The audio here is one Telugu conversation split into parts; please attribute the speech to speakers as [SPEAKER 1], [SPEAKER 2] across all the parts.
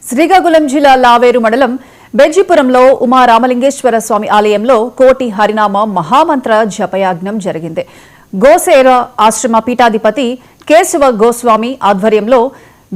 [SPEAKER 1] శ్రీకాకుళం జిల్లా లావేరు మండలం బెజ్జిపురంలో ఉమా రామలింగేశ్వర స్వామి ఆలయంలో కోటి హరినామ మహామంత్ర జపయాజ్ఞం జరిగింది. గోసేర ఆశ్రమ పీఠాధిపతి కేశవ గోస్వామి ఆధ్వర్యంలో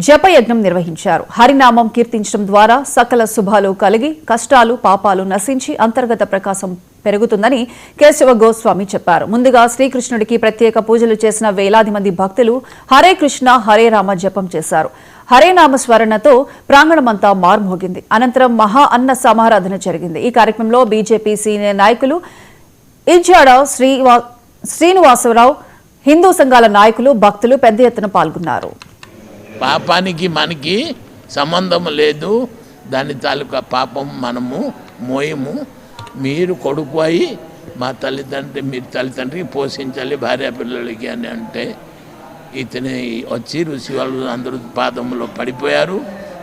[SPEAKER 1] జపయజ్ఞం నిర్వహించారు. హరినామం కీర్తించడం ద్వారా సకల శుభాలు కలిగి కష్టాలు పాపాలు నశించి అంతర్గత ప్రకాశం పెరుగుతుందని కేశవ గోస్వామి చెప్పారు. ముందుగా శ్రీకృష్ణుడికి ప్రత్యేక పూజలు చేసిన వేలాది మంది భక్తులు హరే కృష్ణ హరే రామ జపం చేశారు. హరేనామ స్మరణతో ప్రాంగణమంతా మార్మోగింది. అనంతరం మహా అన్న సమారాధన జరిగింది. ఈ కార్యక్రమంలో బీజేపీ సీనియర్ నాయకులు ఇజ్జాడ శ్రీనివాసరావు, హిందూ సంఘాల నాయకులు, భక్తులు పెద్ద ఎత్తున పాల్గొన్నారు.
[SPEAKER 2] పాపానికి మనకి సంబంధం లేదు, దాని తాలూకా పాపం మనము మోయము. మీరు కొడుకు అయి మా తల్లిదండ్రి మీరు తల్లిదండ్రికి పోషించాలి భార్య పిల్లలకి అని అంటే ఇతని వచ్చి ఋషి వాళ్ళు అందరూ పాదంలో పడిపోయారు.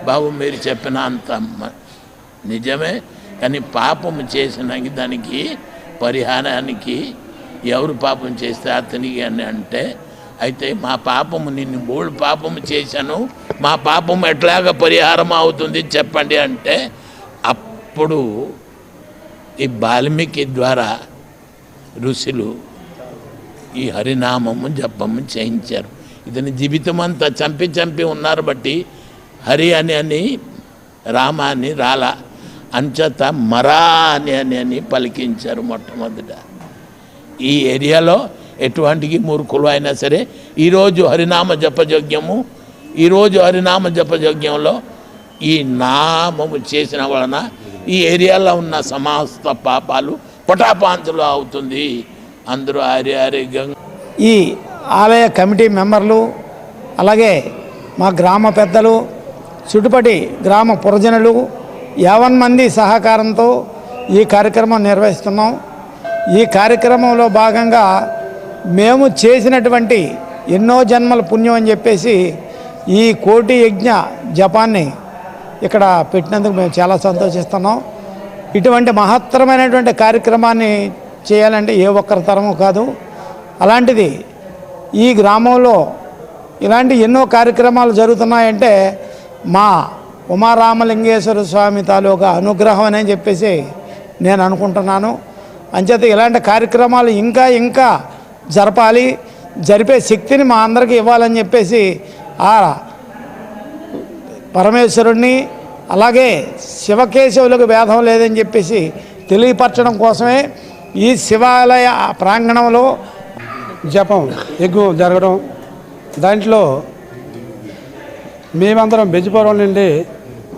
[SPEAKER 2] బాబు మీరు చెప్పిన అంత నిజమే, కానీ పాపం చేసిన దానికి పరిహారానికి ఎవరు పాపం చేస్తే అతనికి అని అంటే అయితే మా పాపము నిన్ను మూడు పాపము చేశాను, మా పాపం ఎట్లాగా పరిహారం అవుతుంది చెప్పండి అంటే అప్పుడు ఈ వాల్మీకి ద్వారా ఋషులు ఈ హరినామము జపము చేయించారు. ఇతని జీవితం అంతా చంపి ఉన్నారు బట్టి హరి అని రామ అని రాల అంచేత మరా అని పలికించారు మొట్టమొదట. ఈ ఏరియాలో ఎటువంటి మూర్ఖులు అయినా సరే ఈరోజు హరినామ జపయజ్ఞంలో ఈ నామము చేసిన వలన ఈ ఏరియాలో ఉన్న సమస్త పాపాలు పటాపాంచలు అవుతుంది. అందరూ ఆరోగ్యంగా
[SPEAKER 3] ఈ ఆలయ కమిటీ మెంబర్లు అలాగే మా గ్రామ పెద్దలు చుట్టుపటి గ్రామ పురజనులు 50 మంది సహకారంతో ఈ కార్యక్రమం నిర్వహిస్తున్నాం. ఈ కార్యక్రమంలో భాగంగా మేము చేసినటువంటి ఎన్నో జన్మల పుణ్యం అని చెప్పేసి ఈ కోటి యజ్ఞ జపాన్ని ఇక్కడ పెట్టినందుకు మేము చాలా సంతోషిస్తున్నాం. ఇటువంటి మహత్తరమైనటువంటి కార్యక్రమాన్ని చేయాలంటే ఏ ఒక్కరి తరము కాదు. అలాంటిది ఈ గ్రామంలో ఇలాంటి ఎన్నో కార్యక్రమాలు జరుగుతున్నాయంటే మా ఉమారామలింగేశ్వర స్వామి తాలూకా అనుగ్రహం అని చెప్పేసి నేను అనుకుంటున్నాను. అంచేత ఇలాంటి కార్యక్రమాలు ఇంకా జరపాలి, జరిపే శక్తిని మా అందరికీ ఇవ్వాలని చెప్పేసి ఆ పరమేశ్వరుణ్ణి అలాగే శివకేశవులకు భేదం లేదని చెప్పేసి తెలియపరచడం కోసమే ఈ శివాలయ ప్రాంగణంలో
[SPEAKER 4] జపం యజ్ఞం జరగడం, దాంట్లో మేమందరం బెజ్జిపురం నుండి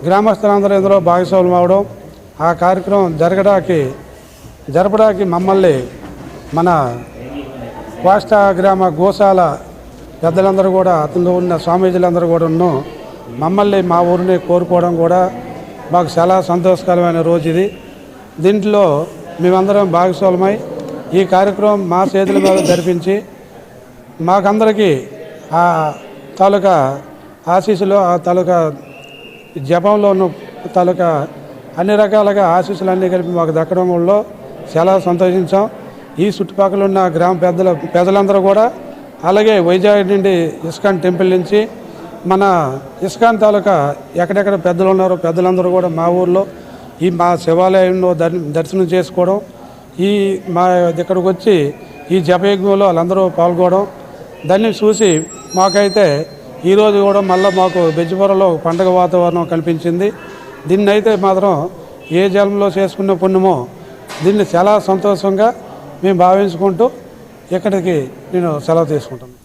[SPEAKER 4] గ్రామస్తులందరూ ఇందులో భాగస్వాములు అవడం, ఆ కార్యక్రమం జరపడానికి మమ్మల్ని మన కోస్ట గ్రామ గోశాల పెద్దలందరూ కూడా అతను ఉన్న స్వామీజీలందరూ కూడా మమ్మల్ని మా ఊరిని కోరుకోవడం కూడా మాకు చాలా సంతోషకరమైన రోజు ఇది. దీంట్లో మేమందరం భాగస్వాములమై ఈ కార్యక్రమం మా చేతుల మీద జరిపించి మాకందరికీ ఆ తాలూకా ఆశీస్సులు, ఆ తాలూకా జపంలో ఉన్న తాలూకా అన్ని రకాలుగా ఆశీస్సులు అన్నీ కలిపి మాకు దక్కడం వల్ల చాలా సంతోషించాం. ఈ చుట్టుపక్కల ఉన్న గ్రామ పెద్దలందరూ కూడా అలాగే వైజాగ్ నుండి ఇస్కాన్ టెంపుల్ నుంచి మన ఇస్కాన్ తాలూకా ఎక్కడెక్కడ పెద్దలు ఉన్నారో పెద్దలందరూ కూడా మా ఊర్లో ఈ మా శివాలయంలో దర్శనం చేసుకోవడం, ఈ మా ఇక్కడికి వచ్చి ఈ జపయజ్ఞంలో వాళ్ళందరూ పాల్గొనడం, దాన్ని చూసి మాకైతే ఈరోజు కూడా మళ్ళీ మాకు బెజ్జిపురంలో పండగ వాతావరణం కనిపించింది. దీన్ని అయితే మాత్రం ఏ జన్మలో చేసుకున్న పుణ్యమో దీన్ని చాలా సంతోషంగా మేము భావించుకుంటూ ఇక్కడికి నేను సెలవు తీసుకుంటాను.